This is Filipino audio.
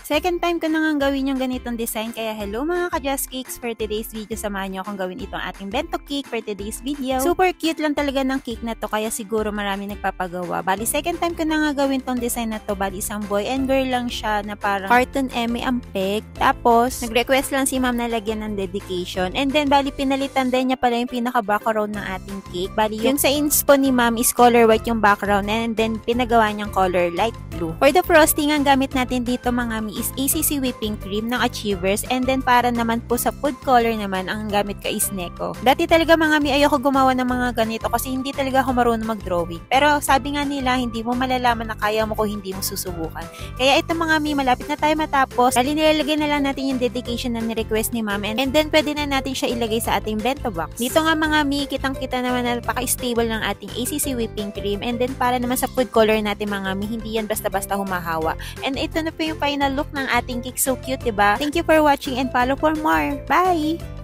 Second time ko na nga gawin yung ganitong design, kaya hello mga ka-Just Cakes. For today's video, samahan nyo akong gawin itong ating bento cake for today's video. Super cute lang talaga ng cake na to, kaya siguro marami nagpapagawa. Bali, second time ko na nga gawin tong design na to. Bali, isang boy and girl lang siya na parang carton Emmy ang peg. Tapos, nag-request lang si ma'am na lagyan ng dedication. And then, bali, pinalitan din niya pala yung pinaka-background ng ating cake. Bali, yung sa inspo ni ma'am is color white yung background, and then pinagawa niyang color light blue. For the frosting, ang gamit natin dito mga mi is ACC whipping cream ng Achievers, and then para naman po sa food color naman, ang gamit ka is Neko. Dati talaga mga mi, ayoko gumawa ng mga ganito kasi hindi talaga ako marunong mag-drawing. Pero sabi nga nila, hindi mo malalaman na kaya mo kung hindi mo susubukan. Kaya ito mga mi, malapit na tayo matapos. Dali, nilalagay na lang natin yung dedication na ni-request ni ma'am, and then pwede na natin siya ilagay sa ating bento box. Dito nga mga mi, kitang-kita naman na napaka-stable ng ating ACC whipping cream, and then para naman sa food color natin mga mi, hindi yan basta-basta humahawa. And ito na po yung final look ng ating cake. So cute, diba? Thank you for watching and follow for more. Bye!